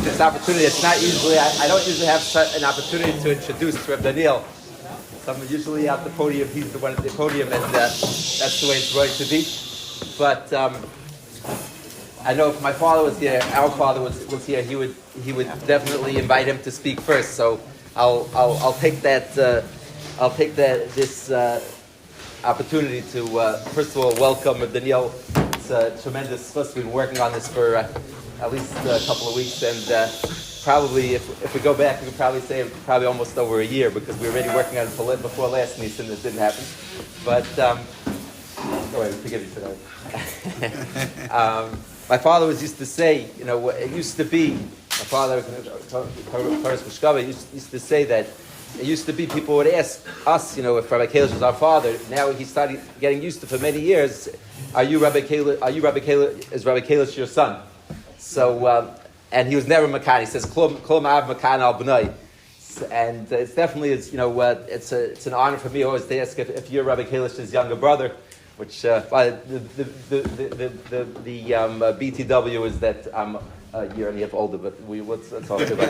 this opportunity. It's not usually, I don't usually have an opportunity to introduce Reb Daniel. So I'm usually at the podium, he's the one at the podium, and that's the way it's going to be. But I know if my father was here, our father was here, he would definitely invite him to speak first. So I'll take this opportunity to first of all welcome Daniel. It's a tremendous fuss. We've been working on this for at least a couple of weeks, and probably if we go back, we could probably say probably almost over a year, because we were already working on it before last Nesiv, and it didn't happen. But forgive me for that. My father used to say, it used to be, my father, used to say that it used to be people would ask us, if Rabbi Kalish was our father. Now he started getting used to, for many years, is Rabbi Kalish your son? So, and he was never Makan. He says, Klum Av Makan al B'nai. And it's definitely, it's an honor for me always to ask if you're Rabbi Kalish's younger brother, which the BTW is that I'm a year and a half older, but let's talk about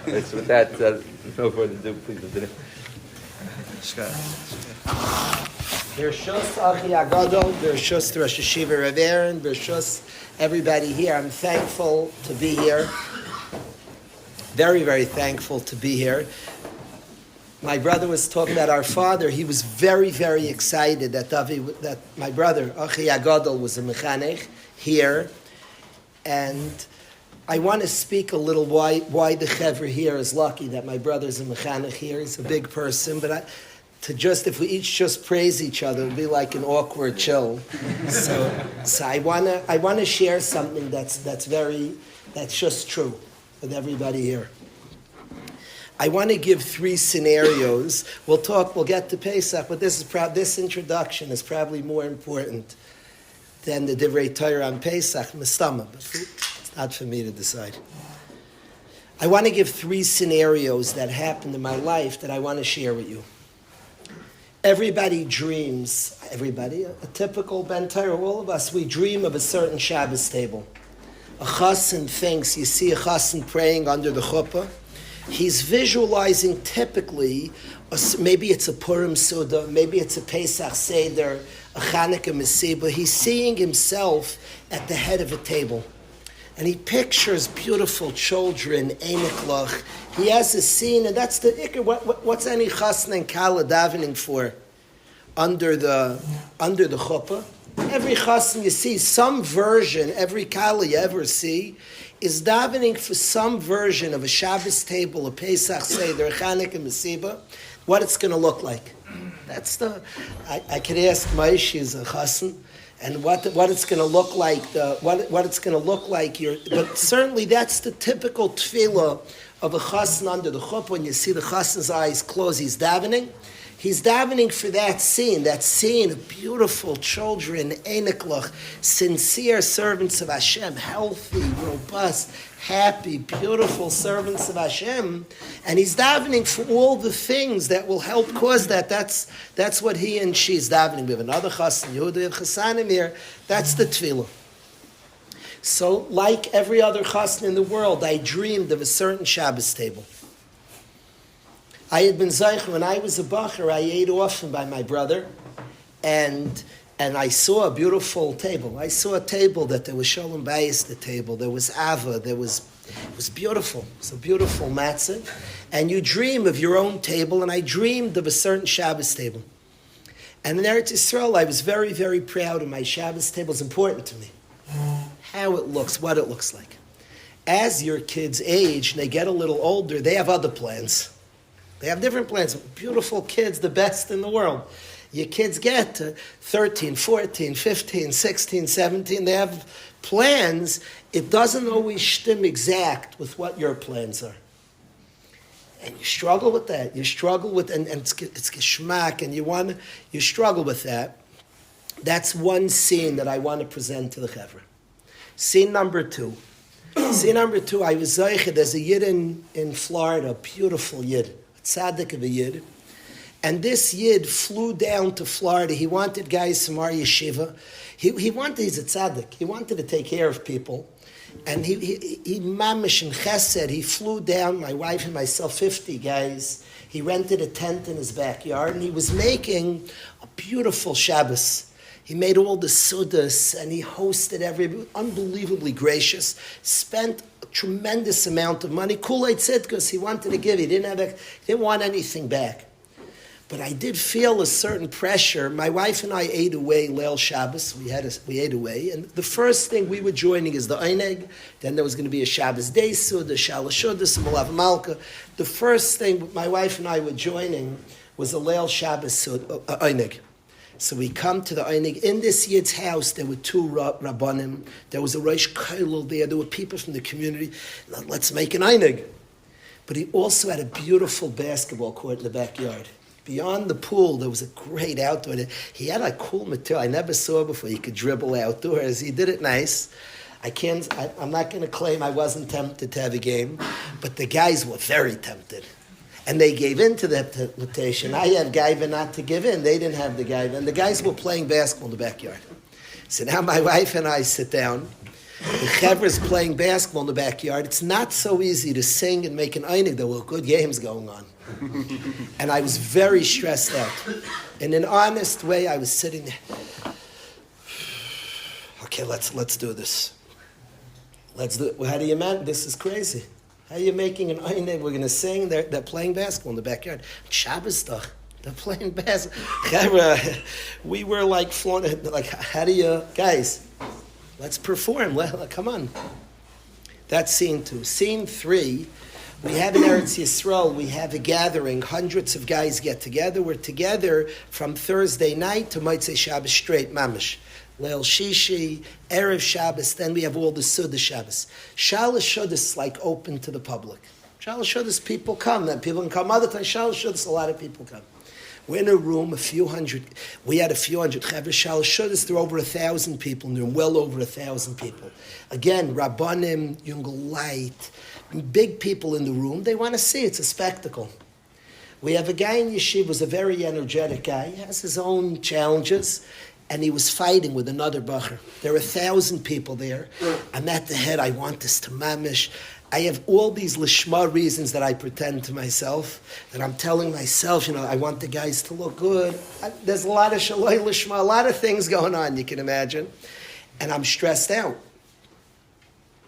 it. With that, no further ado, please continue. Bershus Achi Agadol, Bershus Rosh Yeshiva Rav Aaron, Bershus everybody here. I'm thankful to be here. Very, very thankful to be here. My brother was talking about our father. He was very, very excited that my brother, Achi Agadol, was a mechanech here. And I want to speak a little why the chevra here is lucky that my brother's a mechanech here. He's a big person, but if we each just praise each other, it'll be like an awkward chill. So I wanna share something that's just true with everybody here. I want to give 3 scenarios. We'll get to Pesach, but this introduction is probably more important than the Divrei Torah on Pesach, Mistama, but it's not for me to decide. I want to give 3 scenarios that happened in my life that I want to share with you. Everybody dreams, a typical Ben Torah, all of us, we dream of a certain Shabbos table. A chassan thinks, you see a chassan praying under the chuppah, he's visualizing typically, maybe it's a Purim Suda, maybe it's a Pesach Seder, a Chanukah Mesiba. He's seeing himself at the head of a table. And he pictures beautiful children, Einiklach. He has a scene, and that's the ikar. What's any chasna and kala davening for? Under the chuppah. Every chasna you see, some version, every kala you ever see, is davening for some version of a Shabbos table, a Pesach Seder, a Chanukah Mesiba, what it's going to look like. That's I could ask Maish, he's a chassan, and what it's going to look like, what it's going to look like here. But certainly that's the typical tefillah of a chassan under the chuppah. When you see the chassan's eyes closed, he's davening. He's davening for that scene of beautiful children, Einiklach, sincere servants of Hashem, healthy, robust, happy, beautiful servants of Hashem. And he's davening for all the things that will help cause that. That's what he and she's davening. We have another chassan, Yehuda and Chassanim here. That's the tefillah. So, like every other chassan in the world, I dreamed of a certain Shabbos table. I had been Zayich, when I was a bacher, I ate often by my brother, and I saw a beautiful table. I saw a table that there was Shalom Bayis, the table, there was Ava, it was beautiful. It was a beautiful matzah. And you dream of your own table, and I dreamed of a certain Shabbos table. And in Eretz Yisrael, I was very, very proud of my Shabbos table. It's important to me. How it looks, what it looks like. As your kids age and they get a little older, they have other plans. They have different plans. Beautiful kids, the best in the world. Your kids get to 13, 14, 15, 16, 17. They have plans. It doesn't always stem exact with what your plans are. And you struggle with that. You struggle with, and it's geschmack, and you struggle with that. That's one scene that I want to present to the chevra. Scene number 2. Scene number 2, I was Zayched. There's a Yid in Florida, beautiful Yid. Tzaddik of a Yid. And this Yid flew down to Florida. He wanted guys from our yeshiva. He's a tzaddik. He wanted to take care of people. And he mamish in chesed, he flew down, my wife and myself, 50 guys. He rented a tent in his backyard, and he was making a beautiful Shabbos. He made all the sudas, and he hosted unbelievably gracious, spent a tremendous amount of money. Kulei tzidkus, he wanted to give, he didn't want anything back. But I did feel a certain pressure. My wife and I ate away Leil Shabbos. We ate away. And the first thing we were joining is the Eineg. Then there was going to be a Shabbos Day Sud, the Shalashudis, the Malav Malka. The first thing my wife and I were joining was a Leil Shabbos Sud, Eineg. So we come to the Eineg. In this Yid's house, there were two Rabbanim. There was a Rosh Kollel there. There were people from the community. Let's make an Eineg. But he also had a beautiful basketball court in the backyard. Beyond the pool, there was a great outdoor. He had a cool material I never saw before. He could dribble outdoors. He did it nice. I'm not going to claim I wasn't tempted to have a game, but the guys were very tempted. And they gave in to that temptation. I had gaiva not to give in. They didn't have the gaiva. And the guys were playing basketball in the backyard. So now my wife and I sit down. The Chevra's playing basketball in the backyard. It's not so easy to sing and make an einig. There were good games going on. And I was very stressed out. In an honest way, I was sitting there. Okay, let's do this. Let's do it. Well, how do you man? This is crazy. How are you making an einig? We're going to sing. They're playing basketball in the backyard. Shabbos doch. They're playing basketball. Chevra, we were like flaunting. Like, how do you guys? Let's perform. Come on. That's scene 2. Scene 3, we have in Eretz Yisrael, we have a gathering. Hundreds of guys get together. We're together from Thursday night to Motzei Shabbos straight, mamish. Leil Shishi, Erev Shabbos, then we have all the Suda Shabbos. Shalosh Shudas like open to the public. Shalosh Shudas, people come. Then people can come other times. Shalosh Shudas, a lot of people come. We're in a room, a few hundred. We had a few hundred. Shalosh Shudas, there were over 1,000 people in the room, well over 1,000 people. Again, Rabbanim, Yungel Light, big people in the room. They want to see. It's a spectacle. We have a guy in Yeshiva who's a very energetic guy. He has his own challenges. And he was fighting with another bacher. There are 1,000 people there. I'm at the head. I want this to mamish. I have all these lishma reasons that I pretend to myself, that I'm telling myself, I want the guys to look good. There's a lot of shaloi lishma, a lot of things going on, you can imagine. And I'm stressed out.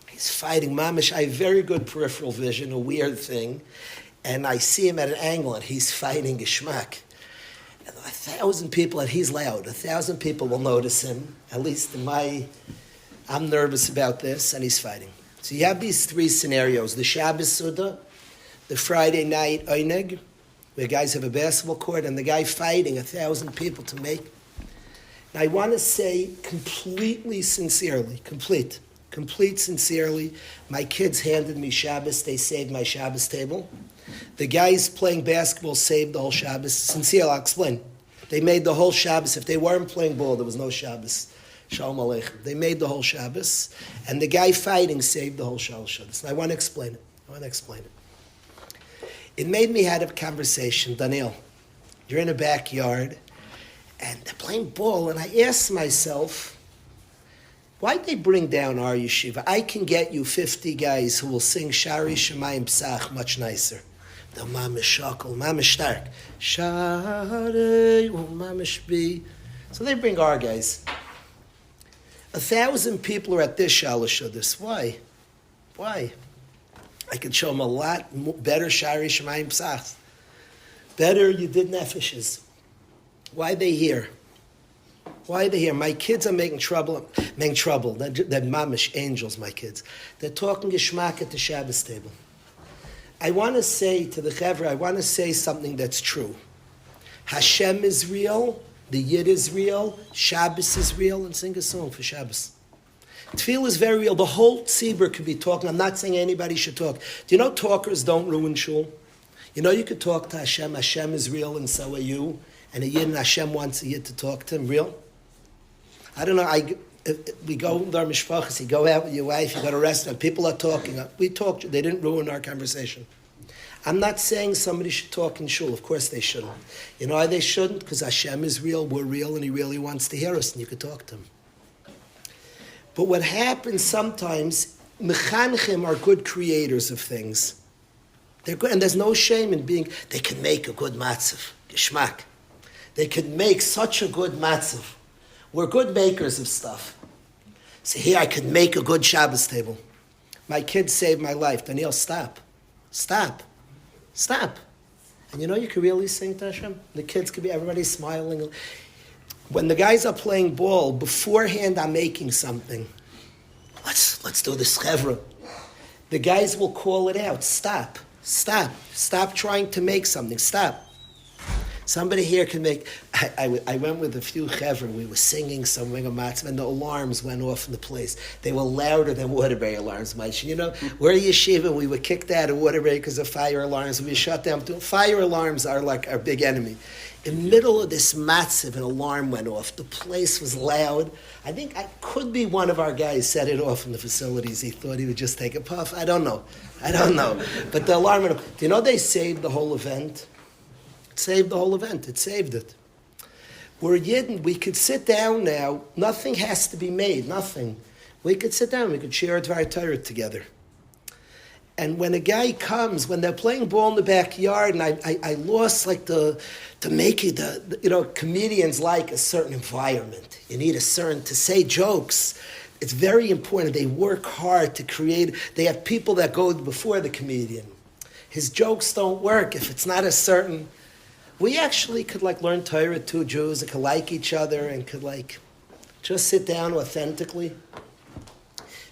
He's fighting mamish. I have very good peripheral vision, a weird thing. And I see him at an angle, and he's fighting geshmak. And 1,000 people, and he's loud. 1,000 people will notice him. At least I'm nervous about this, and he's fighting. So you have these 3 scenarios: the Shabbos Suda, the Friday night Eineg, where guys have a basketball court, and the guy fighting 1,000 people to make. And I want to say completely sincerely, complete sincerely, my kids handed me Shabbos. They saved my Shabbos table. The guys playing basketball saved the whole Shabbos. Sincerely, I'll explain. They made the whole Shabbos. If they weren't playing ball, there was no Shabbos. Shalom Aleichem. They made the whole Shabbos. And the guy fighting saved the whole Shabbos. And I want to explain it. It made me have a conversation. Daniel, you're in a backyard, and they're playing ball, and I asked myself, why'd they bring down our yeshiva? I can get you 50 guys who will sing Shari Shemayim Psach much nicer. The mamish shakel, mamish stark. Shari mamish bi. So they bring our guys. 1,000 people are at this shalosh of this. Why? I could show them a lot better Shari Shemayim Psach. Better you did nefeshes. Why are they here? My kids are making trouble. They're mamish angels, my kids. They're talking geschmack at the Shabbos table. I want to say to the Chevra, something that's true. Hashem is real, the Yid is real, Shabbos is real, and sing a song for Shabbos. Tefillah is very real. The whole tzibur could be talking. I'm not saying anybody should talk. Do you know talkers don't ruin shul? You could talk to Hashem. Hashem is real, and so are you. And a Yid and Hashem wants a Yid to talk to him. Real? I don't know. We go with our mishpachas. You go out with your wife. You go to a restaurant. People are talking. We talked. They didn't ruin our conversation. I'm not saying somebody should talk in shul. Of course they shouldn't. You know why they shouldn't? Because Hashem is real. We're real, and He really wants to hear us, and you could talk to Him. But what happens sometimes, Mechanchim are good creators of things. They're good, and there's no shame in being, they can make a good matzav, geschmack. They can make such a good matzav. We're good makers of stuff. So here I could make a good Shabbos table. My kids saved my life. Daniel, stop. Stop. Stop. And you know you could really sing to Hashem? The kids could be, everybody smiling. When the guys are playing ball, beforehand I'm making something. Let's do this chevra. The guys will call it out. Stop. Stop. Stop trying to make something. Stop. Somebody here can make... I went with a few chevra. We were singing something of matzah, and the alarms went off in the place. They were louder than Waterbury alarms, Mike. You know, we're Yeshiva. We were kicked out of Waterbury because of fire alarms. We shut down. Fire alarms are like our big enemy. In the middle of this matzav, an alarm went off. The place was loud. I think I could be one of our guys set it off in the facilities. He thought he would just take a puff. I don't know. But the alarm went off. Do you know they saved the whole event? It saved the whole event. It saved it. We're Yidden. We could sit down now. Nothing has to be made. Nothing. We could sit down. We could share a Dvar Torah together. And when a guy comes, when they're playing ball in the backyard, and I lost like to make it, comedians like a certain environment. You need a certain, to say jokes. It's very important. They work hard to create, they have people that go before the comedian. His jokes don't work if it's not a certain, we actually could learn Torah, two Jews that could like each other and could just sit down authentically.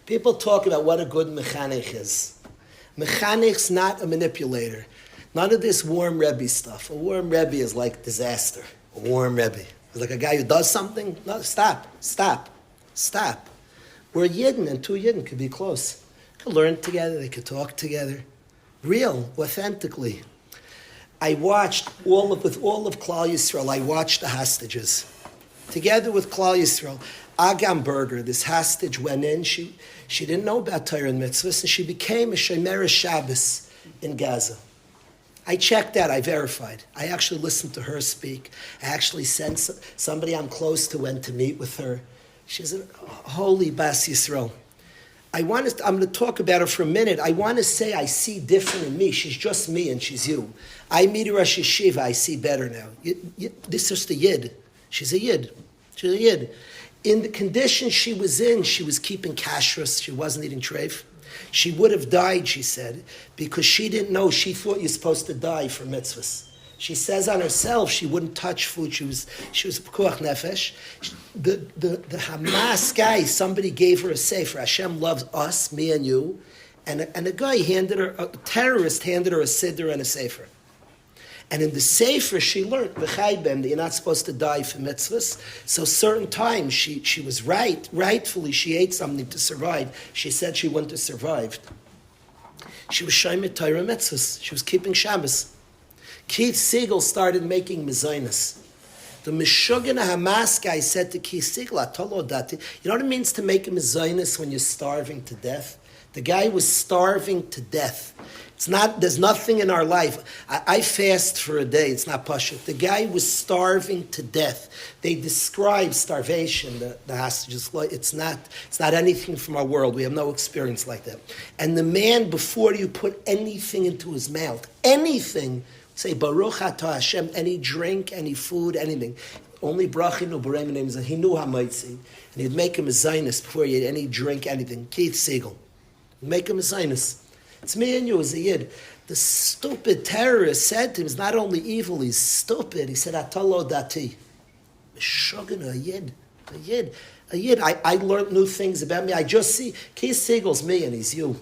People talk about what a good mechanech is. Mechanich's not a manipulator. None of this warm Rebbe stuff. A warm Rebbe is like disaster. A warm Rebbe. It's like a guy who does something. No, stop. We're Yidden, and two Yidden could be close. They could learn together. They could talk together. Real, authentically. I watched with all of Klal Yisrael, I watched the hostages. Together with Klal Yisrael. Agam Berger, this hostage, went in. She didn't know about Torah and mitzvahs, and she became a Shomer Shabbos in Gaza. I checked that. I verified. I actually listened to her speak. I actually sent somebody I'm close to went to meet with her. She's a holy Bas Yisrael. I'm going to talk about her for a minute. I want to say I see different in me. She's just me and she's you. I meet her at Yeshiva. I see better now. This is the Yid. She's a Yid. In the condition she was in, she was keeping kashrus. She wasn't eating treif. She would have died, she said, because she didn't know. She thought you're supposed to die for mitzvahs. She says on herself she wouldn't touch food. She was a pekuach nefesh. The Hamas guy, somebody gave her a sefer. Hashem loves us, me and you, and a guy a terrorist handed her a siddur and a sefer. And in the Sefer, she learned, that you're not supposed to die for mitzvahs. So certain times, she was rightfully, she ate something to survive. She said she wouldn't have survived. She was Shomer Torah mitzvahs. She was keeping Shabbos. Keith Siegel started making mezainis. The Meshuggah Hamas guy said to Keith Siegel, Atolo dati, you know what it means to make a mezainis when you're starving to death? The guy was starving to death. There's nothing in our life. I fast for a day. It's not pashut. The guy was starving to death. They describe starvation, the hostages. It's not anything from our world. We have no experience like that. And the man, before you put anything into his mouth, anything, say, Baruch Atah Hashem, any drink, any food, anything. Only brachin u'borei names, and he knew how mighty. And he'd make him a zionist before he had any drink, anything. Keith Siegel. Make him a zionist. It's me and you as a Yid. The stupid terrorist said to him, he's not only evil, he's stupid. He said, Atalo dati. Meshuggah, a Yid. I learned new things about me. I just see, Keith Siegel's me and he's you.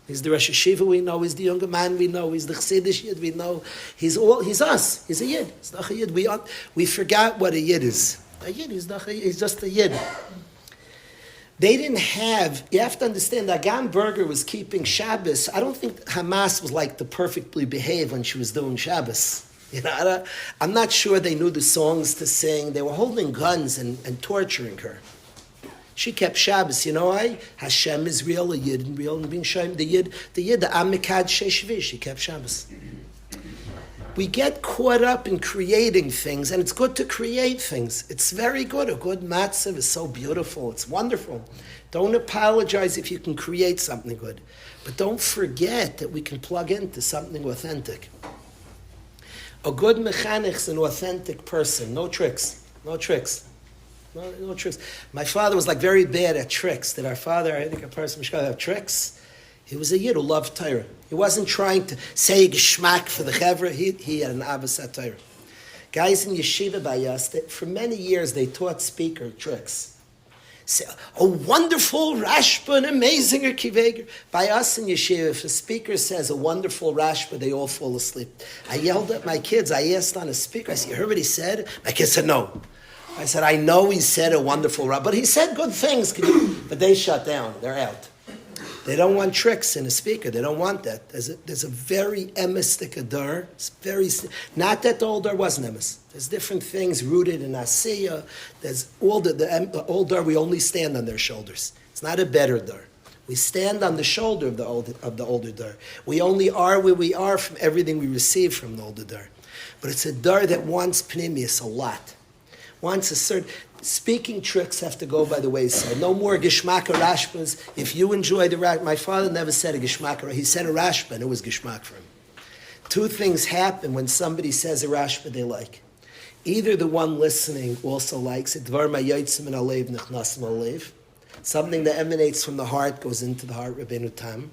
He's the Rosh Yeshiva we know, he's the younger man we know, he's the Chassidish Yid we know. He's us. He's a Yid. He's not a Yid. We forgot what a Yid is. A Yid, he's just a Yid. They didn't have, you have to understand, Agam Berger was keeping Shabbos. I don't think Hamas was the perfectly behaved when she was doing Shabbos. I'm not sure they knew the songs to sing. They were holding guns and torturing her. She kept Shabbos. You know why? Hashem is real, a Yid and real, and being Shem, the Yid, the Amikad Sheshvi. She kept Shabbos. We get caught up in creating things, and it's good to create things. It's very good. A good matzav is so beautiful. It's wonderful. Don't apologize if you can create something good. But don't forget that we can plug into something authentic. A good mechanic is an authentic person. No tricks. No tricks. No tricks. My father was like very bad at tricks. Did our father, I think a person should have tricks? He was a yid who loved Torah. He wasn't trying to say geschmack for the chevra. He had an avos at Torah. Guys in yeshiva by us, for many years they taught speaker tricks. Say, a wonderful rashba, an amazing kiveger. By us in yeshiva, if a speaker says a wonderful rashba, they all fall asleep. I yelled at my kids. I asked on a speaker, I said, you heard what he said? My kids said, no. I said, I know he said a wonderful rashba, but he said good things. But they shut down. They're out. They don't want tricks in a speaker. They don't want that. There's a very emistic adar. It's very, not that the old dar wasn't emis. There's different things rooted in asiya. There's all the old dar. We only stand on their shoulders. It's not a better dar. We stand on the shoulder of the older dar. We only are where we are from everything we receive from the older dar. But it's a dar that wants pnimius a lot. Wants a certain. Speaking tricks have to go by the wayside. No more geshmak rashbas. If you enjoy the rashba, my father never said a geshmak. He said a rashba, and it was geshmak for him. Two things happen when somebody says a rashba they like. Either the one listening also likes it. Something that emanates from the heart goes into the heart. Rabbeinu Tam.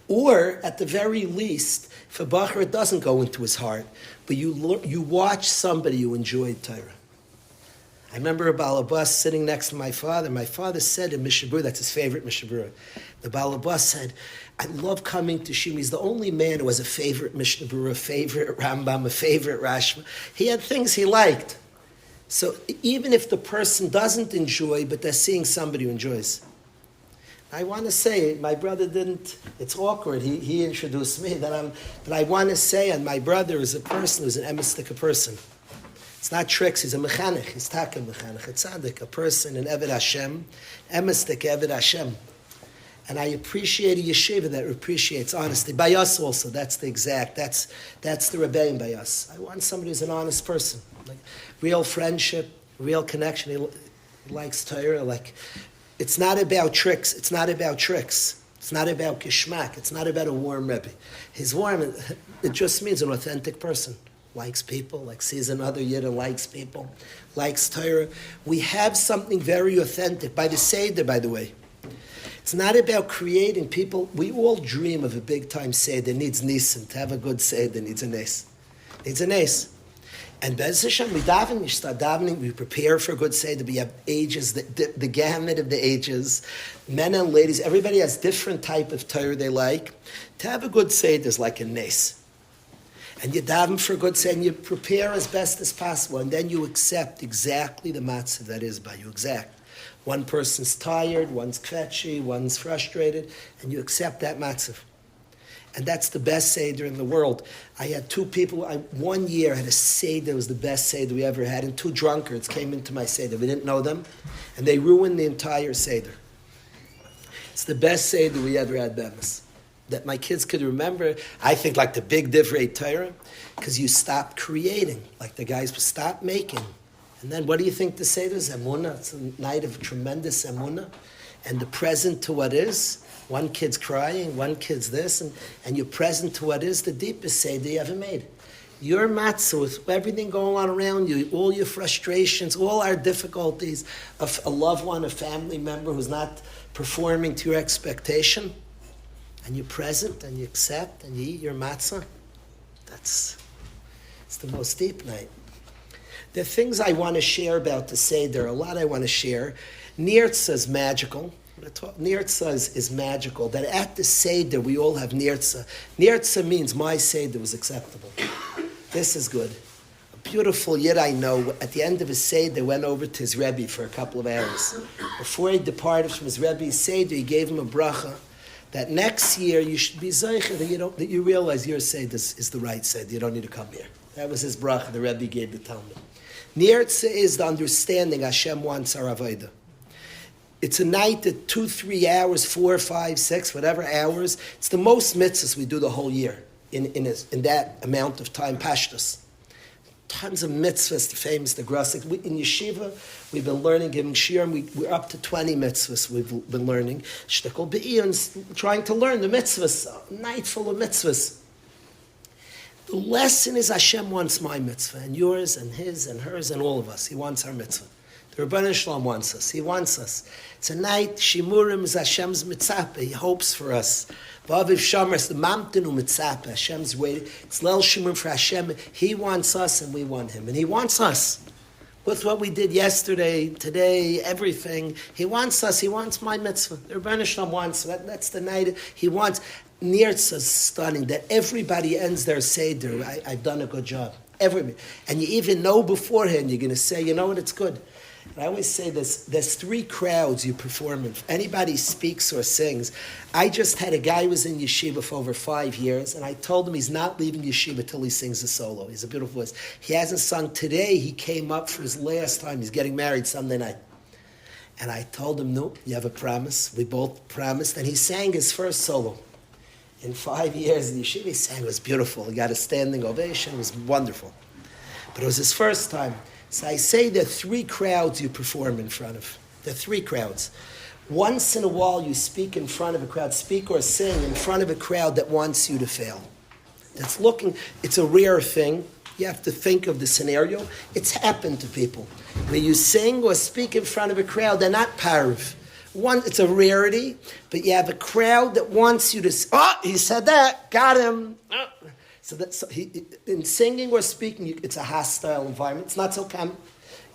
Or at the very least, if a bacher it doesn't go into his heart, but you watch somebody who enjoyed Torah. I remember a balabas sitting next to my father. My father said in Mishabur, that's his favorite Mishabur. The balabas said, I love coming to Shima. He's the only man who has a favorite Mishabur, a favorite Rambam, a favorite Rashba. He had things he liked. So even if the person doesn't enjoy, but they're seeing somebody who enjoys. I want to say, my brother didn't, it's awkward. He introduced me, but I want to say, and my brother is a person who's an emistika person. It's not tricks, he's a mechanech, he's taka mechanech, a tzaddik, a person, an Eved Hashem, emistik Eved Hashem. And I appreciate a yeshiva that appreciates honesty. By us also, that's the rebellion by us. I want somebody who's an honest person. Like real friendship, real connection. He likes Torah. It's not about tricks. It's not about tricks. It's not about kishmak. It's not about a warm Rebbe. His warm, it just means an authentic person. Likes people, sees another yid and likes people, likes Torah. We have something very authentic. By the Seder, by the way. It's not about creating people. We all dream of a big-time Seder. Needs nissen. To have a good Seder needs a nes. Needs a nes. And Bez Hashem, we daven, we start davening, we prepare for a good Seder. We have ages, the gamut of the ages. Men and ladies, everybody has different type of Torah they like. To have a good Seder is like a nes. And you daven for a good Seder, and you prepare as best as possible, and then you accept exactly the matzah that is by you, exact. One person's tired, one's kvetchy, one's frustrated, and you accept that matzah. And that's the best Seder in the world. I had two people, one year had a Seder that was the best Seder we ever had, and two drunkards came into my Seder. We didn't know them, and they ruined the entire Seder. It's the best Seder we ever had, Bemis. That my kids could remember, I think like the big divrei Torah, because you stop creating, like the guys would stop making. And then what do you think the Seder is? Emunah. It's a night of tremendous emunah. And the present to what is. One kid's crying, one kid's this, and you're present to what is the deepest Seder you ever made. Your matzah, with everything going on around you, all your frustrations, all our difficulties, of a loved one, a family member who's not performing to your expectation, and you're present, and you accept, and you eat your matzah, it's the most deep night. There are things I want to share about the Seder, a lot I want to share. Nirtza is magical. Nirtza is magical, that at the Seder we all have Nirtza. Nirtza means my Seder was acceptable. This is good. A beautiful yid I know, at the end of his Seder, went over to his Rebbe for a couple of hours. Before he departed from his Rebbe's Seder, he gave him a bracha, that next year you should be zeicher, that you realize your Seder is the right Seder. You don't need to come here. That was his bracha the Rebbe gave the Talmud. Nirtza is the understanding Hashem wants our avodah. It's a night that 2, 3 hours, 4, 5, 6, whatever hours. It's the most mitzvahs we do the whole year. in that amount of time, Pashtus. Tons of mitzvahs, the famous, the Grasik. In Yeshiva, we've been learning, giving Shiur, and we're up to 20 mitzvahs we've been learning. Shtekol be'iyons, trying to learn the mitzvahs, a night full of mitzvahs. The lesson is Hashem wants my mitzvah, and yours, and his, and hers, and all of us. He wants our mitzvah. The Rebbeinu Shalom wants us. He wants us. It's a night, Shimurim is Hashem's mitzvah. He hopes for us. V'aviv Shomer, the Mamtinu mitzvah. Hashem's waiting. It's Lel Shimurim for Hashem. He wants us, and we want him. And he wants us. With what we did yesterday, today, everything. He wants us. He wants my mitzvah. The Rebbeinu Shalom wants. That's the night. He wants. Nirtza is stunning that everybody ends their Seder. I've done a good job. Everybody. And you even know beforehand, you're going to say, you know what, it's good. And I always say this, there's three crowds you perform in. If anybody speaks or sings, I just had a guy who was in Yeshiva for over 5 years, and I told him he's not leaving Yeshiva till he sings a solo. He's a beautiful voice. He hasn't sung today. He came up for his last time. He's getting married Sunday night. And I told him, no, you have a promise. We both promised. And he sang his first solo. In 5 years in Yeshiva, he sang. It was beautiful. He got a standing ovation. It was wonderful. But it was his first time. So I say there are three crowds you perform in front of. There are three crowds. Once in a while you speak in front of a crowd, speak or sing in front of a crowd that wants you to fail. That's looking, it's a rare thing. You have to think of the scenario. It's happened to people. When you sing or speak in front of a crowd, they're not parv. One, it's a rarity, but you have a crowd that wants you to, he said that, got him. So in singing or speaking, it's a hostile environment. It's not so common.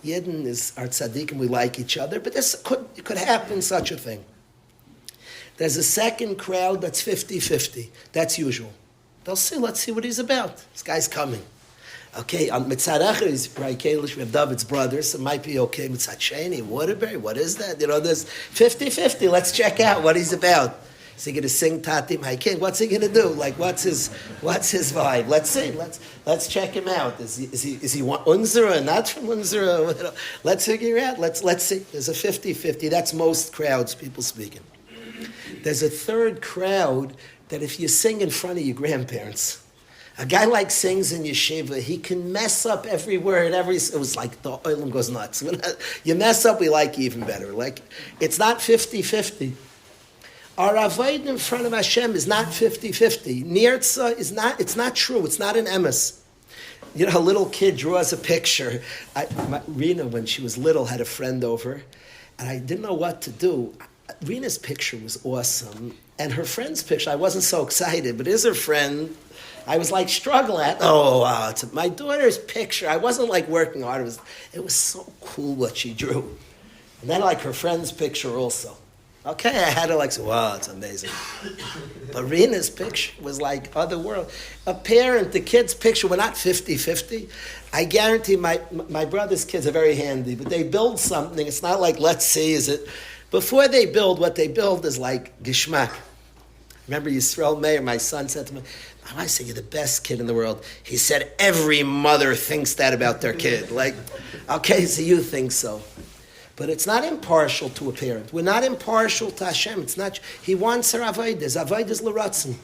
Yidden is our tzaddik and we like each other, but it could happen, such a thing. There's a second crowd that's 50-50. That's usual. They'll see, let's see what he's about. This guy's coming. Okay, on Mitzad Acher, he's Rabbi Kalish, we have David's brothers, so it might be okay. Mitzad Sheni, Waterbury, what is that? You know, there's 50-50. Let's check out what he's about. Is he going to sing Tatim Haikin? What's he going to do? Like, what's his vibe? Let's see. Let's check him out. Is he Unzera or not from Unzera? Let's figure out. Let's see. There's a 50-50. That's most crowds, people speaking. There's a third crowd that if you sing in front of your grandparents, a guy like sings in Yeshiva, he can mess up every word, it was like the oilam goes nuts. You mess up, we like you even better. Like, it's not 50-50. Our avoid in front of Hashem is not 50-50. Nirtza is not, it's not true, it's not an emes. You know, a little kid draws a picture. Rena, when she was little, had a friend over, and I didn't know what to do. Rena's picture was awesome, and her friend's picture, I wasn't so excited, but is her friend, I was like struggling. It's my daughter's picture. I wasn't like working hard. It was so cool what she drew. And then like her friend's picture also. Okay, I had to like say, wow, it's amazing. But Rena's picture was like other world. A parent, the kid's picture, we're not 50-50. I guarantee my brother's kids are very handy, but they build something. It's not like, let's see, is it? Before they build, what they build is like gishmak. Remember Yisrael Meir, my son said to me, I say, you're the best kid in the world. He said, every mother thinks that about their kid. Like, okay, so you think so. But it's not impartial to a parent. We're not impartial to Hashem. It's not. He wants her avodas. Avodas l'ratzon.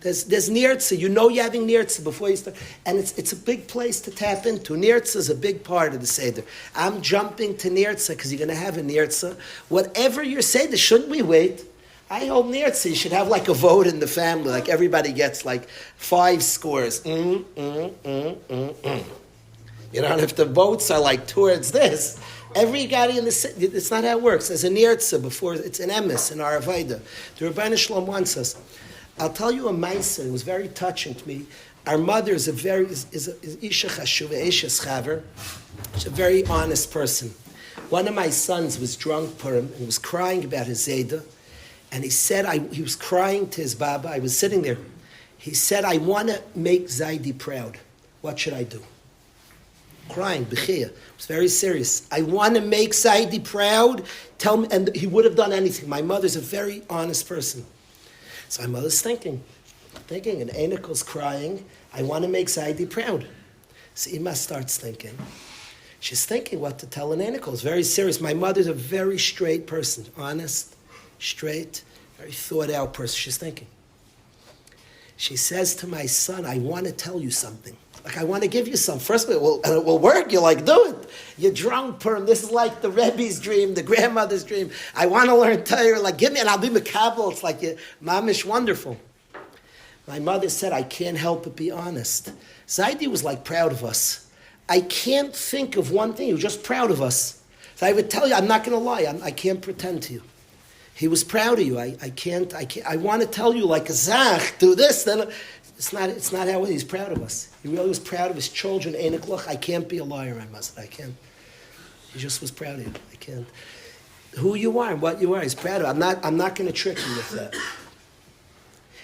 There's nirtza. You know you're having nirtza before you start. And it's a big place to tap into. Nirtza is a big part of the Seder. I'm jumping to nirtza because you're going to have a nirtza. Whatever your Seder, shouldn't we wait? I hope nirtza, you should have like a vote in the family. Like everybody gets like 5 scores. You know, and if the votes are like towards this, everybody in the city, it's not how it works. There's a nirtza before, it's an emes in our Avodah. The Rebbeinu Shalom wants us. I'll tell you a ma'aser. It was very touching to me. Our mother is isha chashuva, isha schaver. She's a very honest person. One of my sons was drunk Purim and was crying about his Zayda. And he said, he was crying to his Baba. I was sitting there. He said, I want to make Zaidi proud. What should I do? Crying, b'chiyah. It was very serious. I want to make Zaidi proud. Tell me, and he would have done anything. My mother's a very honest person. So my mother's thinking, and Einikel's crying, I want to make Zaidi proud. So Ima starts thinking. She's thinking what to tell an Einikel. It's very serious. My mother's a very straight person, honest, straight, very thought out person. She's thinking. She says to my son, I want to tell you something. Like, I want to give you some. First of all, it will work. You're like, do it. You're drunk, Purim. This is like the Rebbe's dream, the grandmother's dream. I want to learn Torah. Like, give me, and I'll be Makabel. It's like, mamish wonderful. My mother said, I can't help but be honest. Zaidi was like proud of us. I can't think of one thing. He was just proud of us. So I would tell you, I'm not going to lie. I can't pretend to you. He was proud of you. I can't. I want to tell you like a zach, do this, then. It's not how he's proud of us. He really was proud of his children. I can't be a liar, I must. I can't. He just was proud of you. I can't. Who you are and what you are, he's proud of. I'm not going to trick you with that.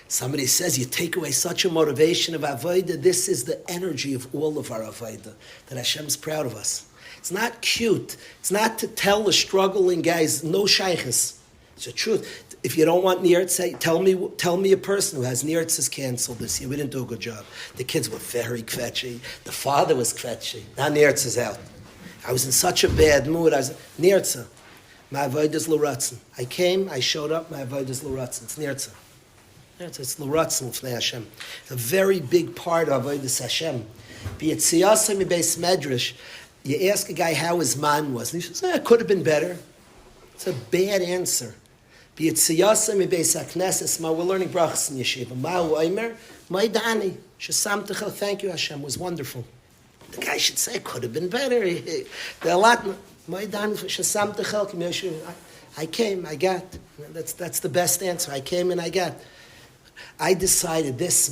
Somebody says you take away such a motivation of avodah. This is the energy of all of our avodah, that Hashem's proud of us. It's not cute. It's not to tell the struggling guys, no shaykhs. It's the truth. If you don't want Niertz, tell me a person who has Niertz's canceled this year. We didn't do a good job. The kids were very kvetchy. The father was kvetchy. Now Niertz is out. I was in such a bad mood. I was Niertz. My avodah is l'ratzon. I came, I showed up, my avodah is l'ratzon. It's Niertz. It's l'ratzon l'fnei Hashem. It's a very big part of avodah Hashem. B'yitziyasa mi beis medrash. You ask a guy how his man was, and he says, it could have been better. It's a bad answer. We're learning brachas in Yeshiva. Ma'u Omer, Maidani, Shesamtecha, thank you Hashem, was wonderful. The guy should say, it could have been better. There are a lot, Maidani, Shesamtecha, I came, I got. That's the best answer. I came and I got. I decided this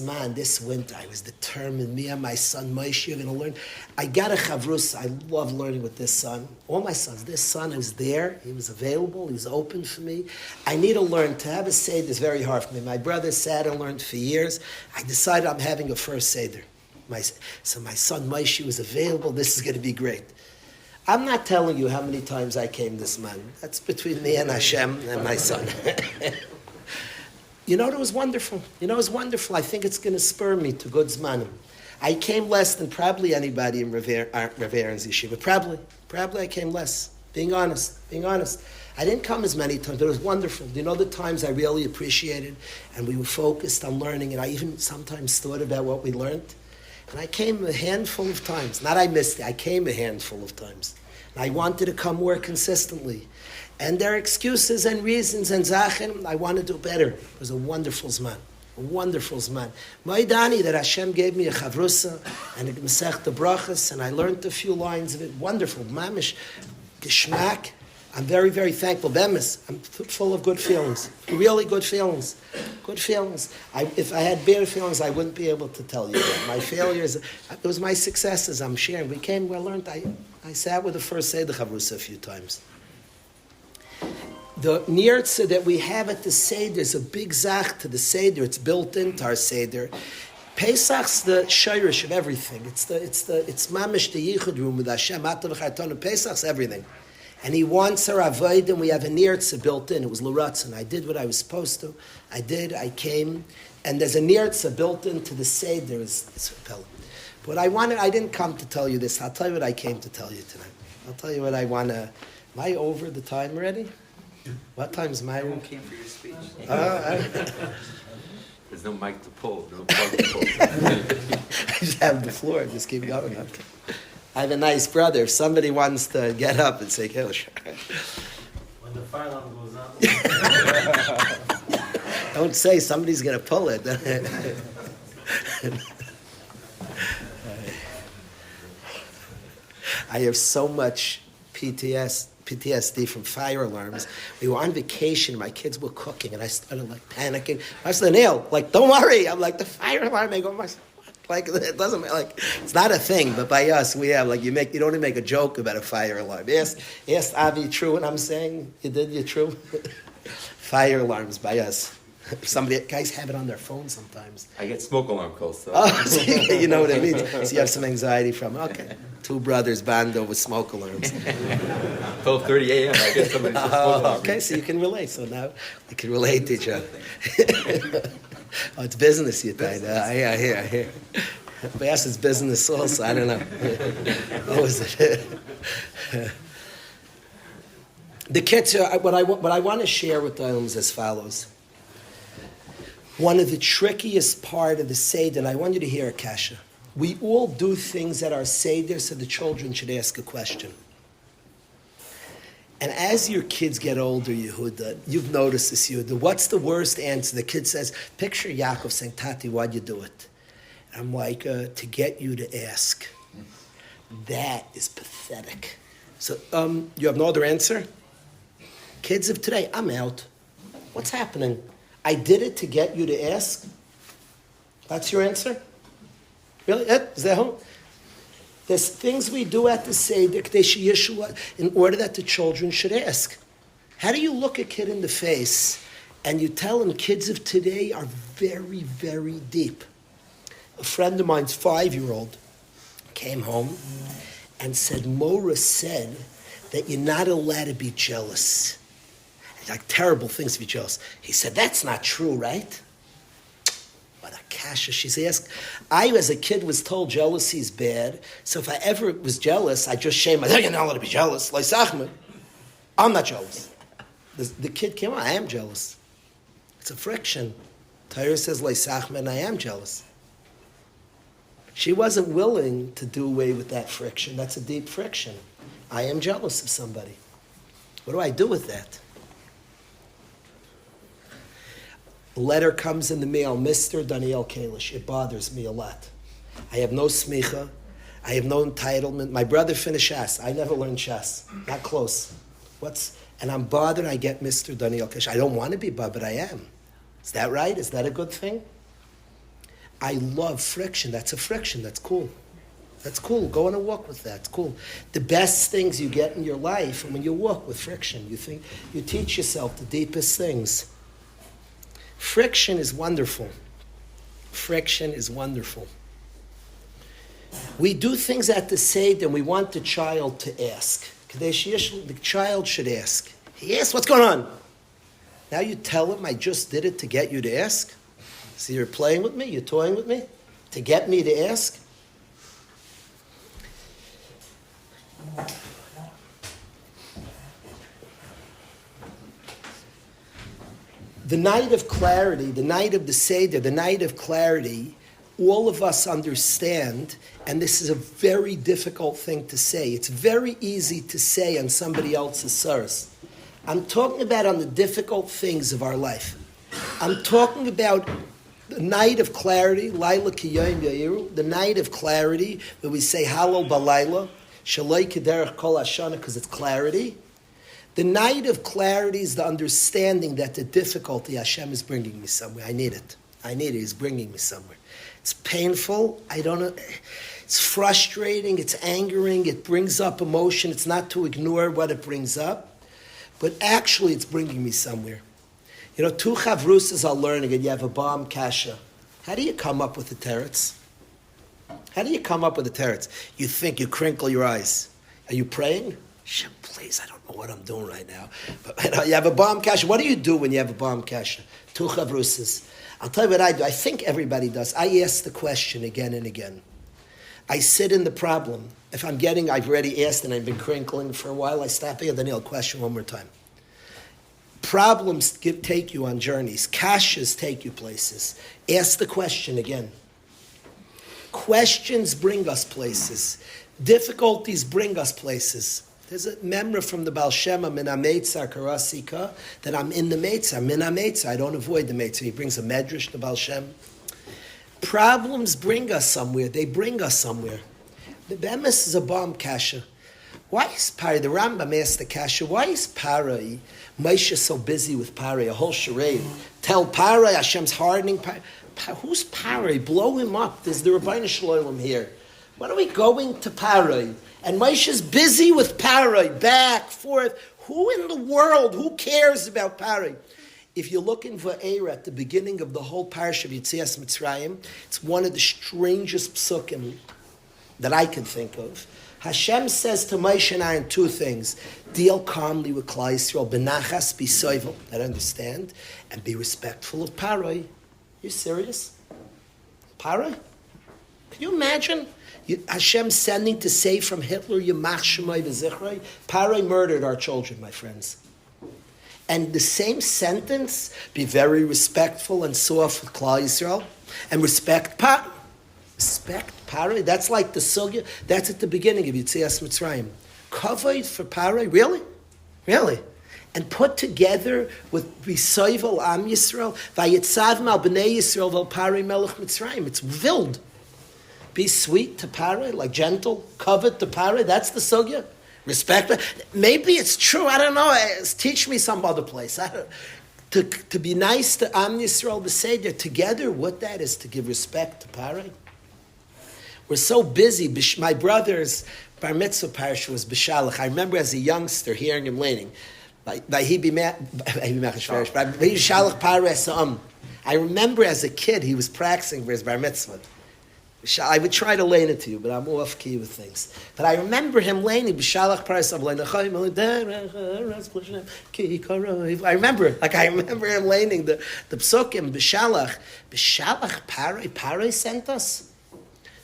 winter, I was determined, me and my son Moshe are going to learn. I got a chavrus. I love learning with this son. All my sons. This son was there. He was available. He was open for me. I need to learn. To have a seder is very hard for me. My brother sat and learned for years. I decided I'm having a first seder. So my son Moshe was available. This is going to be great. I'm not telling you how many times I came this month. That's between me and Hashem and my son. You know, it was wonderful. I think it's going to spur me to good zmanim. I came less than probably anybody in Reveren's Yeshiva. Probably I came less. Being honest. I didn't come as many times, but it was wonderful. You know the times I really appreciated, and we were focused on learning, and I even sometimes thought about what we learned. And I came a handful of times. Not I missed it. I came a handful of times. And I wanted to come more consistently. And there are excuses and reasons and zachen. I want to do better. It was a wonderful zman. Maidani, that Hashem gave me a chavrusa and a mesech the brachas, and I learned a few lines of it. Wonderful. Mamish, geschmack. I'm very, very thankful. Bemis, I'm full of good feelings. Really good feelings. If I had bad feelings, I wouldn't be able to tell you that. My failures, it was my successes I'm sharing. We learned. I sat with the first Seder Chavrusa a few times. The nirtza that we have at the Seder is a big zach to the Seder. It's built into our Seder. Pesach's the shirish of everything. It's mamish the yichud room with Hashem. Pesach's everything. And he wants our avoid, and we have a nirtza built in. It was l'ratzon. I did what I was supposed to. I came. And there's a nirtza built into the Seder. It's repellent. But I didn't come to tell you this. I'll tell you what I came to tell you tonight. I'll tell you what I want to... Am I over the time already? What time is my... Everyone came for your speech. There's no mic to pull, no plug to pull. I just have the floor, just keep going. Okay. I have a nice brother. If somebody wants to get up and say Kalish. When the fire alarm goes off. Don't say somebody's going to pull it. I have so much PTSD from fire alarms. We were on vacation, my kids were cooking, and I started panicking. I said, Neil, don't worry. I'm the fire alarm. They go, it doesn't it's not a thing, but by us we have you don't even make a joke about a fire alarm. Ask Avi true what I'm saying. You're true. Fire alarms by us. Guys have it on their phone sometimes. I get smoke alarm calls. So. You know what I mean? So you have some anxiety from okay. Two brothers bond over smoke alarms. 12:30 a.m. I get somebody says smoke alarm. Okay, so you can relate. So now we can relate to each other. It's business, you think. I hear. But yes, it's business also. I don't know. What was it? The kids. What I want to share with them is as follows. One of the trickiest part of the Seder, and I want you to hear it, Kasha. We all do things at our Seder so the children should ask a question. And as your kids get older, Yehuda, you've noticed this, Yehuda, what's the worst answer? The kid says, picture Yaakov saying, Tati, why'd you do it? And I'm like, to get you to ask. That is pathetic. So, you have no other answer? Kids of today, I'm out. What's happening? I did it to get you to ask? That's your answer? Really? Is that how? There's things we do at the Seder in order that the children should ask. How do you look a kid in the face and you tell him kids of today are very, very deep? A friend of mine's 5-year-old came home and said, Mora said that you're not allowed to be jealous. It's like terrible things to be jealous. He said, that's not true, right? What a kasha she's asked. I, as a kid, was told jealousy is bad. So if I ever was jealous, I just shame myself. You're not allowed to be jealous. Like Sachman. I'm not jealous. The kid came on, I am jealous. It's a friction. Torah says, like Sachman, I am jealous. She wasn't willing to do away with that friction. That's a deep friction. I am jealous of somebody. What do I do with that? A letter comes in the mail, Mr. Daniel Kalish. It bothers me a lot. I have no smicha. I have no entitlement. My brother finished Shas. I never learned Shas. Not close. And I'm bothered I get Mr. Daniel Kalish. I don't want to be bothered, but I am. Is that right? Is that a good thing? I love friction. That's a friction. That's cool. That's cool. Go on a walk with that. It's cool. The best things you get in your life, and when you walk with friction, you teach yourself the deepest things. Friction is wonderful. Friction is wonderful. We do things at the Seder and we want the child to ask. The child should ask. He asks, what's going on? Now you tell him, I just did it to get you to ask. So you're playing with me? You're toying with me? To get me to ask? The night of clarity, the night of the Seder, the night of clarity, all of us understand, and this is a very difficult thing to say. It's very easy to say on somebody else's source. I'm talking about on the difficult things of our life. I'm talking about the night of clarity, Laila Kiyayim Ya'iru, the night of clarity, where we say Halal Balayla, Shalai Kederach Kol Hashana, because it's clarity. The night of clarity is the understanding that the difficulty, Hashem is bringing me somewhere. I need it. He's bringing me somewhere. It's painful. I don't know. It's frustrating. It's angering. It brings up emotion. It's not to ignore what it brings up. But actually, it's bringing me somewhere. You know, 2 chavrusas are learning, and you have a bomb kasha. How do you come up with the teretz? How do you come up with the teretz? You think, you crinkle your eyes. Are you praying? Please, I don't know what I'm doing right now. But you have a bomb kasha. What do you do when you have a bomb kasha? 2 chavrusas. I'll tell you what I do. I think everybody does. I ask the question again and again. I sit in the problem. If I've already asked and I've been crinkling for a while, I stop and then I'll question one more time. Problems take you on journeys. Kashas take you places. Ask the question again. Questions bring us places. Difficulties bring us places. There's a memory from the Baal Shema, Min HaMeitzah Karasika, that I'm in the Meitzah. Min HaMeitzah, I don't avoid the Meitzah. He brings a medrash, the Baal Shem. Problems bring us somewhere. They bring us somewhere. The Bemis is a bomb kasha. Why is Pari, the Rambam asked the kasha, why is Pari, Moshe so busy with Pari, a whole charade? Tell Pari, Hashem's hardening Pari. Who's Pari? Blow him up. There's the Rabbeinu Shalom here. When are we going to Pari? And Moshe's busy with Pari, back, forth. Who in the world, who cares about Pari? If you look in Va'era at the beginning of the whole parish of Yetzias Mitzrayim, it's one of the strangest psukim that I can think of. Hashem says to Moshe and Aaron 2 things. Deal calmly with Klal Yisrael. Benachas, be soivel, that understand, and be respectful of Pari. You serious? Pari? Can you imagine? Hashem sending to save from Hitler, Yamach Shemai V'Zichrei. Pari murdered our children, my friends. And the same sentence, be very respectful and soft with Klal Yisrael, and respect Paroi. Respect Paroi. That's like the sugya. That's at the beginning of Yetzias Mitzrayim. Kavod for Paroi, really? Really? And put together with B'Soivel Am Yisrael, Vayetzav Mal B'nei Yisrael Vel Paroi Melech Mitzrayim. It's wild. Be sweet to Paroi, like gentle. Kavod to Paroi. That's the sugya. Respect. Maybe it's true. I don't know. Teach me some other place. To be nice to Am Yisrael B'Seder, together, what that is to give respect to Paroi. We're so busy. My brother's bar mitzvah parsha was B'Shalach. I remember as a youngster hearing him learning. I remember as a kid he was practicing for his bar mitzvah. I would try to learn it to you, but I'm off key with things. But I remember him learning B'Shalach parsha. I remember him learning the psukim B'Shalach. B'Shalach Paroi sent us.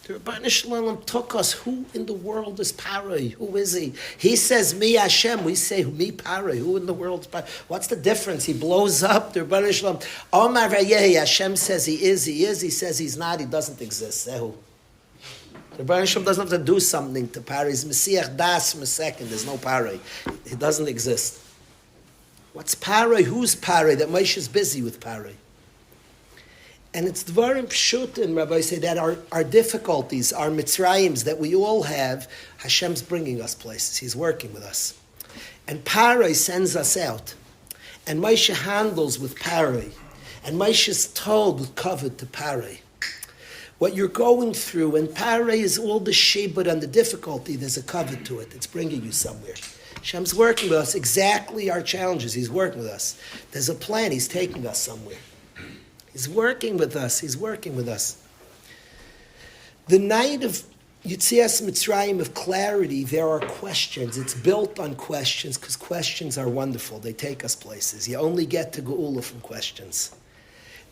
The Rebbeinu Shalom took us. Who in the world is Paroi? Who is he? He says, me Hashem. We say, me Paroi. Who in the world is Paroi? What's the difference? He blows up. The Rebbeinu Shalom. Omar Vayehi. Hashem says he is. He is. He says he's not. He doesn't exist. Zehu. The Rebbeinu Shalom doesn't have to do something to Paroi. He's Messiah Das Mesecond. There's no Paroi. He doesn't exist. What's Paroi? Who's Paroi? That Moshe is busy with Paroi. And it's very pshut, and Rabbi say that our difficulties, our mitzrayims that we all have, Hashem's bringing us places. He's working with us. And Paroi sends us out. And Moshe handles with Paroi. And Moshe is told with kavod to Paroi. What you're going through, and Paroi is all the shibud and the difficulty, there's a kavod to it. It's bringing you somewhere. Hashem's working with us, exactly our challenges. He's working with us. There's a plan. He's taking us somewhere. He's working with us. He's working with us. The night of Yetzias Mitzrayim of clarity, there are questions. It's built on questions because questions are wonderful. They take us places. You only get to Geula from questions.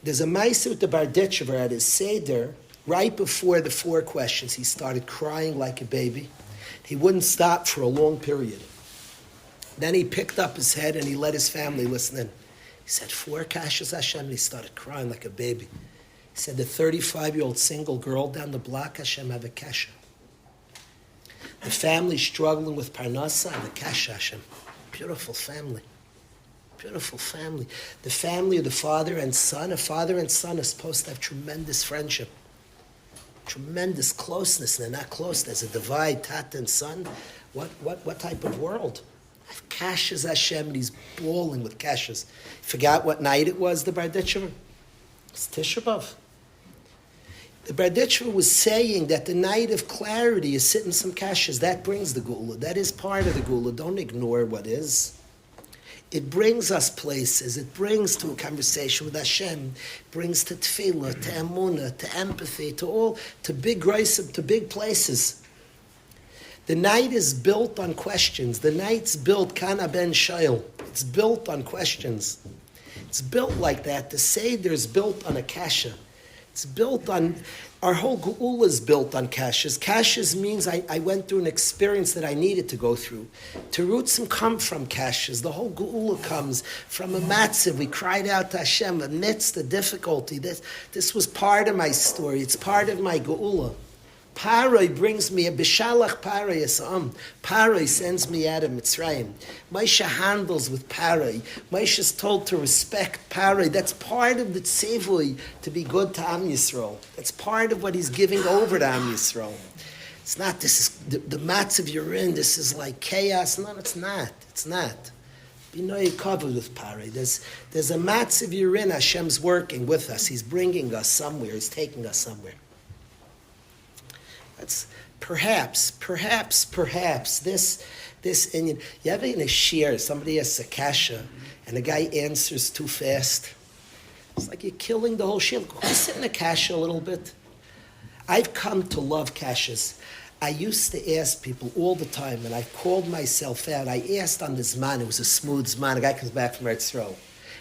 There's a Ma'aseh with the Barditchever at his Seder, right before the 4 questions. He started crying like a baby. He wouldn't stop for a long period. Then he picked up his head and he let his family listen in. He said, 4 kashas Hashem, and he started crying like a baby. He said, the 35-year-old single girl down the block, Hashem, have a kasha. The family struggling with parnasa, have a kasha, Hashem. Beautiful family. Beautiful family. The family of the father and son, a father and son are supposed to have tremendous friendship. Tremendous closeness, and they're not close. There's a divide, tata and son. What type of world? Kashas Hashem, and he's bawling with kashas. Forgot what night it was, the Barditchever? It's Tisha B'Av. The Barditchever was saying that the night of clarity is sitting some kashas. That brings the Gula. That is part of the Gula. Don't ignore what is. It brings us places. It brings to a conversation with Hashem. It brings to tefillah, to emunah, to empathy, to big reisim, to big places. The night is built on questions. The night's built kana ben shail. It's built on questions. It's built like that. The Seder is built on a kasha. It's built on, our whole geula is built on kashas. Kashas means I went through an experience that I needed to go through. Terutzim come from kashas. The whole geula comes from a matziv. We cried out to Hashem amidst the difficulty. This was part of my story. It's part of my geula. Paroi brings me a B'Shalach Paroi Yisam. Paroi sends me out of Mitzrayim. Moshe handles with Paroi. Moshe is told to respect Paroi. That's part of the tzivui to be good to Am Yisrael. That's part of what he's giving over to Am Yisrael. It's not, this is the matzav you're in, this is like chaos. No, it's not. It's not. You know you're covered with Paroi. There's a matzav you're in, Hashem's working with us. He's bringing us somewhere. He's taking us somewhere. That's perhaps this Indian. You ever in a shiur, somebody asks a kasha, and the guy answers too fast? It's like you're killing the whole shiur. Go sit in a kasha a little bit. I've come to love kashas. I used to ask people all the time, and I called myself out. I asked on the Zman, it was a smooth Zman. A guy comes back from Eretz Yisrael.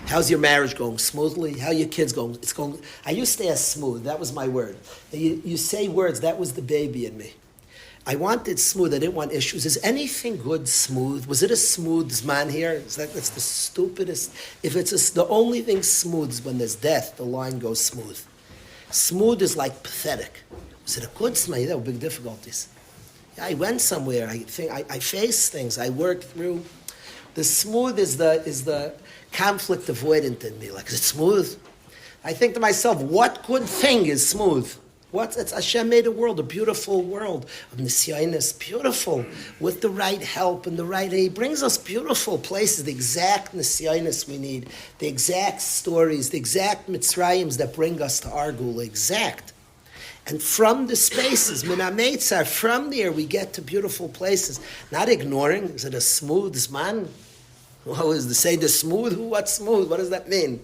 How's your marriage going? Smoothly? How are your kids going? It's going. I used to ask smooth. That was my word. You say words. That was the baby in me. I wanted smooth. I didn't want issues. Is anything good smooth? Was it a smooth Zman here? That's the stupidest. If it's the only thing smooth is when there's death, the line goes smooth. Smooth is like pathetic. Was it a good Zman? There were big difficulties. Yeah, I went somewhere. I faced things. I worked through. The smooth is the conflict avoidant in me. Like, is it smooth? I think to myself, what good thing is smooth? It's Hashem made a world, a beautiful world of Nisyonis, beautiful, with the right help and the right aid. He brings us beautiful places, the exact Nisyonis we need, the exact stories, the exact Mitzrayims that bring us to our Gula, exact. And from the spaces, Minametzar, from there we get to beautiful places. Not ignoring, is it a smooth Zman? What was the say the smooth? What's smooth? What does that mean?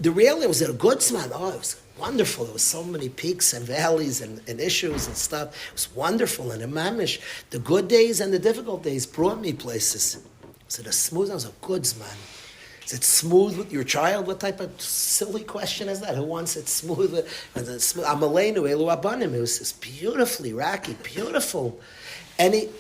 The real, was it a good Zman? Oh, it was wonderful. There was so many peaks and valleys and issues and stuff. It was wonderful. And in Mamish, the good days and the difficult days brought me places. Was it a smooth? It was a good Zman. Is it smooth with your child? What type of silly question is that? Who wants it smooth? Amalenu elu abanim. It was just beautifully rocky, beautiful.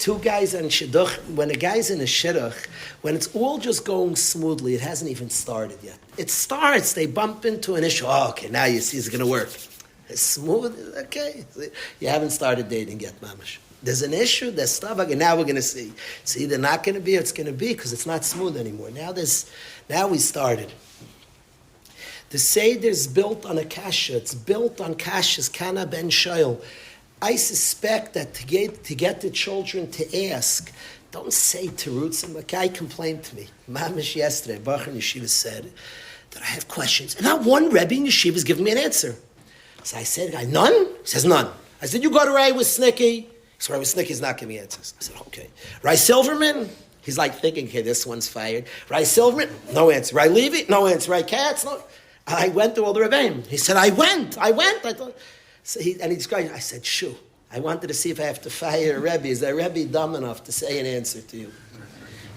Two guys on shidduch, when a guy's in a shidduch, when it's all just going smoothly, it hasn't even started yet. It starts, they bump into an issue. Oh, okay, now you see it's going to work. It's smooth, okay. You haven't started dating yet, mamash. There's an issue, there's stuff, okay, now we're going to see. It's either not going to be or it's going to be because it's not smooth anymore. Now we started. The Seder is built on a kasha. It's built on kashas, kana ben shoyl. I suspect that to get the children to ask, don't say terutzim. A guy complained to me, mamish yesterday, Bachar in Yeshiva said, that I have questions. And not one Rebbe in Yeshiva is giving me an answer. So I said, none? He says, none. I said, you go to Ray with Snicky. So Ray with Snicky's not giving me answers. I said, okay. Ray Silverman? He's like thinking, okay, this one's fired. Ray Silverman? No answer. Ray Levy? No answer. Ray Katz? No. I went to all the Rebbeim. He said, I went. I thought, so he described. I said, shoo. I wanted to see if I have to fire a Rebbe. Is that Rebbe dumb enough to say an answer to you?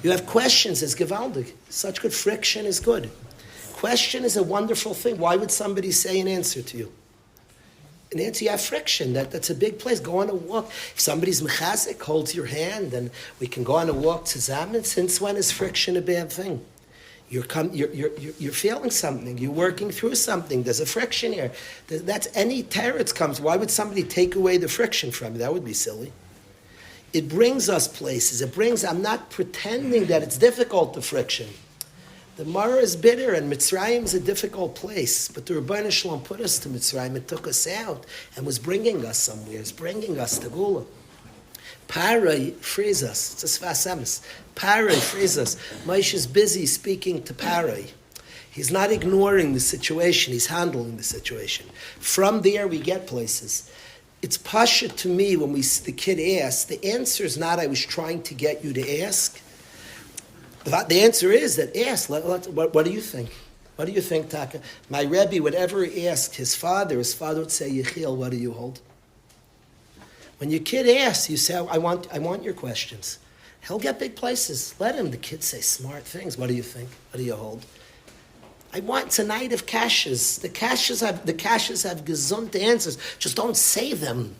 You have questions. It's gewaldig. Such good friction is good. Question is a wonderful thing. Why would somebody say an answer to you? An answer, you have friction. That's a big place. Go on a walk. If somebody's mechazik, holds your hand, and we can go on a walk to Zaman. Since when is friction a bad thing? You're feeling something. You're working through something. There's a friction here. That's any teretz comes. Why would somebody take away the friction from you? That would be silly. It brings us places. I'm not pretending that it's difficult, the friction. The Mara is bitter and Mitzrayim is a difficult place. But the Rebbeinu Shalom put us to Mitzrayim. It took us out and was bringing us somewhere. It's bringing us to Gula. Parai frees us. It's a Sfas Emes. Parai frees us. Moshe is busy speaking to Parai. He's not ignoring the situation. He's handling the situation. From there, we get places. It's pasha to me when the kid asks. The answer is not, I was trying to get you to ask. The answer is that ask. What do you think? What do you think, Taka? My Rebbe would ever ask his father would say, Yechiel, what do you hold? When your kid asks, you say, I want your questions. He'll get big places. Let him. The kids say smart things. What do you think? What do you hold? It's a night of kashas. The kashas have gesund answers. Just don't say them.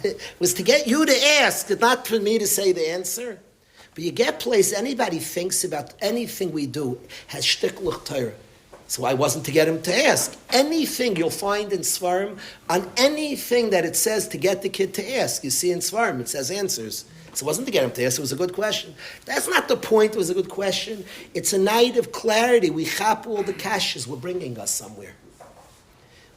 It was to get you to ask, not for me to say the answer. But you get place, anybody thinks about anything we do has shtickluch Torah. So I wasn't to get him to ask. Anything you'll find in Svarim, on anything that it says to get the kid to ask, you see in Svarim, it says answers. So it wasn't to get him to ask, it was a good question. That's not the point, it was a good question. It's a night of clarity. We chap all the kashas, we're bringing us somewhere.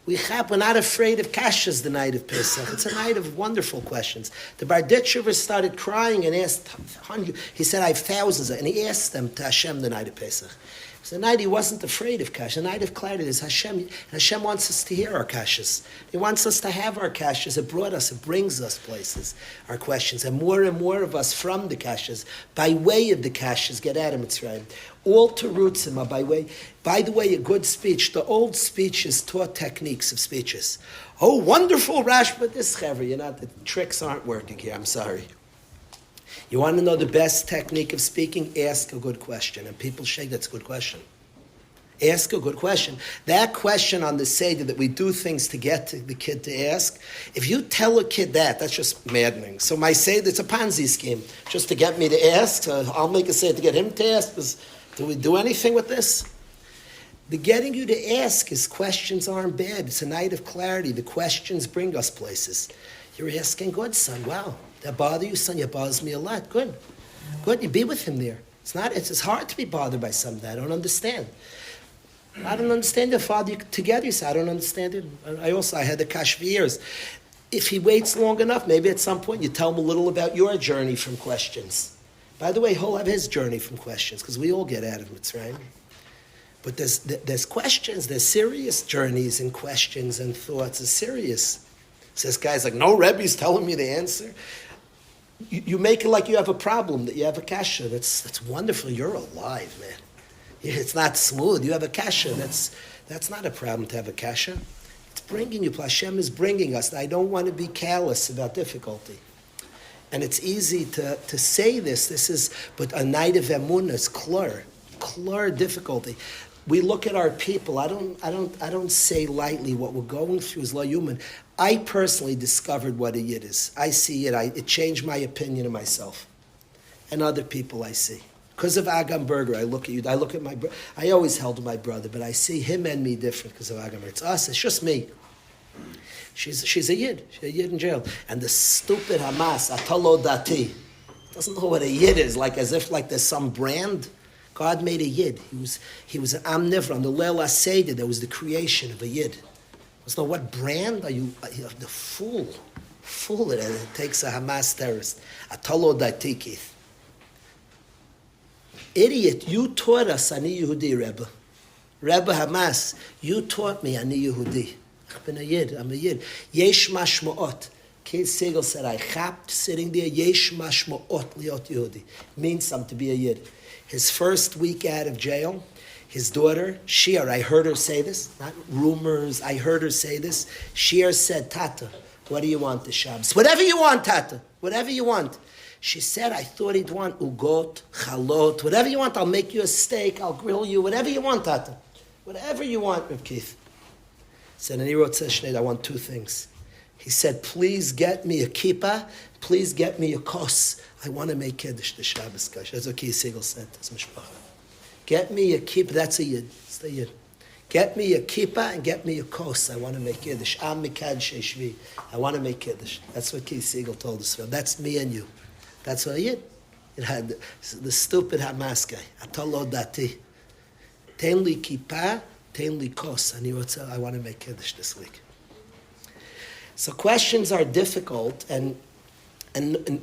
We're not afraid of kashas the night of Pesach. It's a night of wonderful questions. The Barditchever started crying and asked hundreds. He said, I have thousands, and he asked them to Hashem the night of Pesach. It was a night he wasn't afraid of kash. A night of clarity is Hashem. And Hashem wants us to hear our kashas. He wants us to have our kashas. It brings us places, our questions. And more of us from the kashas, by way of the kashas, get out of Mitzrayim. All terutzim are by way. By the way, a good speech, the old speeches taught techniques of speeches. Oh, wonderful Rash, but this chaver, the tricks aren't working here, I'm sorry. You want to know the best technique of speaking? Ask a good question. And people shake, that's a good question. Ask a good question. That question on the Seder that we do things to get to the kid to ask, if you tell a kid that's just maddening. So my Seder, it's a Ponzi scheme, just to get me to ask. So I'll make a Seder to get him to ask. Do we do anything with this? The getting you to ask is questions aren't bad. It's a night of clarity. The questions bring us places. You're asking, good, son. Wow. That bother you, son? You bothers me a lot. Good. Good. You be with him there. It's hard to be bothered by something I don't understand. I don't understand your father together. You say, I don't understand it. I had the kash for years. If he waits long enough, maybe at some point you tell him a little about your journey from questions. By the way, he'll have his journey from questions, because we all get out of it, right? But there's questions, there's serious journeys and questions and thoughts. It's serious. So this guy's like, no, Rebbe's telling me the answer. You make it like you have a problem, that you have a kasha. That's wonderful. You're alive, man. It's not smooth. You have a kasha. That's not a problem to have a kasha. It's bringing you. Hashem is bringing us. I don't want to be callous about difficulty. And it's easy to say this. But a night of emunah is klur difficulty. We look at our people. I don't say lightly what we're going through is lo human. I personally discovered what a yid is. I see it. It changed my opinion of myself and other people I see. Because of Agam Berger, I look at you. I look at my brother. I always held my brother, but I see him and me different because of Agam Berger. It's us. It's just me. She's a yid. She's a yid in jail. And the stupid Hamas, Atalo Dati, doesn't know what a yid is. As if there's some brand. God made a yid. He was an Amnivra. On the Leil HaSeder, there was the creation of a yid. So what brand are you? The fool. It takes a Hamas terrorist. Atalo Dati, Keith. Idiot, you taught us Ani Yehudi, Rebbe. Rebbe Hamas, you taught me Ani Yehudi. I'm a yid. Yesh mashmoot. Keith Siegel said, I chapped sitting there, Yesh mashmoot liot Yehudi. Means something to be a yid. His first week out of jail, his daughter, Shiur, I heard her say this, not rumors, I heard her say this. Shiur said, Tata, what do you want the Shabbos? Whatever you want, Tata, whatever you want. She said, I thought he'd want ugot, chalot, whatever you want, I'll make you a steak, I'll grill you, whatever you want, Tata. Whatever you want, Reb Keith. He said, and he wrote, I want two things. He said, please get me a kippah, please get me a kos. I want to make Kiddush the Shabbos Kash. That's what Keith Siegel said to his mishpacha. Get me a kippah, that's a yid, it's the yid. Get me a kippah and get me a kos. I want to make Kiddush. Am mikad sheshvi. I want to make Kiddush. That's what Keith Siegel told us. That's me and you. That's what it had the stupid Hamas guy. Atalo Dati. Ten li kippah, ten li kos. And he would say, I want to make Kiddush this week. So questions are difficult, and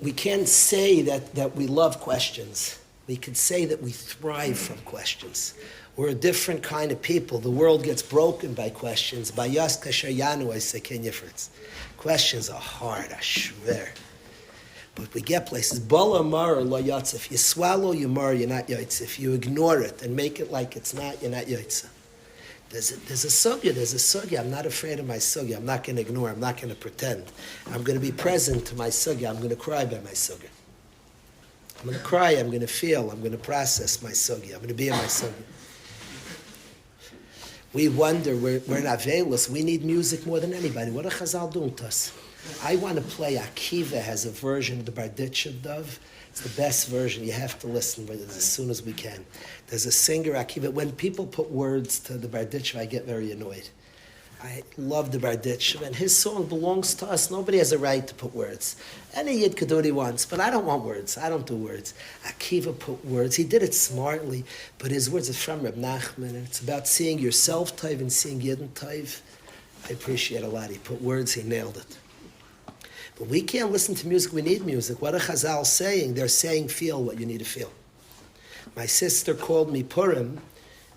we can't say that we love questions. We could say that we thrive from questions. We're a different kind of people. The world gets broken by questions. By Yas Kasher Yanu, I say, Kenya Fritz. Questions are hard, I swear. But we get places. Bala mar lo yatsa. If you swallow your mar, you're not yotza. If you ignore it and make it like it's not, you're not yotza. There's a sugya. I'm not afraid of my sugya. I'm not going to ignore. I'm not going to pretend. I'm going to be present to my sugya. I'm going to cry by my sugya. I'm going to cry. I'm going to feel. I'm going to process my sugya. I'm going to be in my sugya. We wonder, we're not veilous. We need music more than anybody. What are Chazal doing to us? I want to play. Akiva has a version of the Barditchev Dove. It's the best version. You have to listen to it as soon as we can. There's a singer, Akiva. When people put words to the Barditchev, I get very annoyed. I love the Barditchev, and his song belongs to us. Nobody has a right to put words. Any yid could do what he wants, but I don't want words. I don't do words. Akiva put words. He did it smartly, but his words are from Reb Nachman, and it's about seeing yourself taiv and seeing Yidden taiv. I appreciate a lot. He put words, he nailed it. But we can't listen to music, we need music. What are Chazal saying? They're saying feel what you need to feel. My sister called me Purim.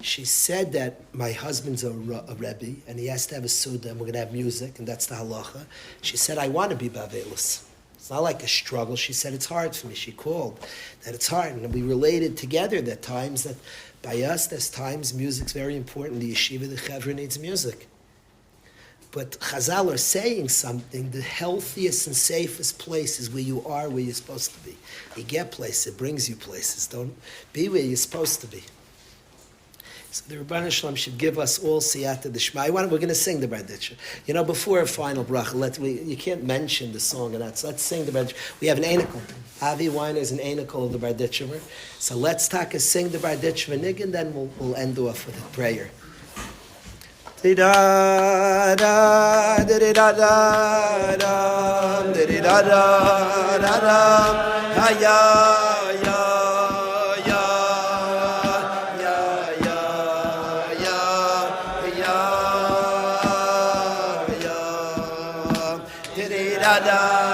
She said that my husband's a Rebbe, and he has to have a Suda, and we're going to have music, and that's the halacha. She said, I want to be Bavelis. It's not like a struggle. She said, it's hard for me. She called that it's hard. And we related together that times that by us, there's times music's very important. The Yeshiva, the Chevra needs music. But Chazal are saying something, the healthiest and safest place is where you are, where you're supposed to be. You get places, it brings you places. Don't be where you're supposed to be. So the Rebbeinu Shalom should give us all siyata d'shmai. We're going to sing the Berditcher. You know, before a final bracha, you can't mention the song and that. So let's sing the Berditcher. We have an anikel. Avi Weiner is an anikel of the Berditcher. So let's sing the Berditcher nig, and then we'll end off with a prayer. Da da da da da da da da da ya. Ya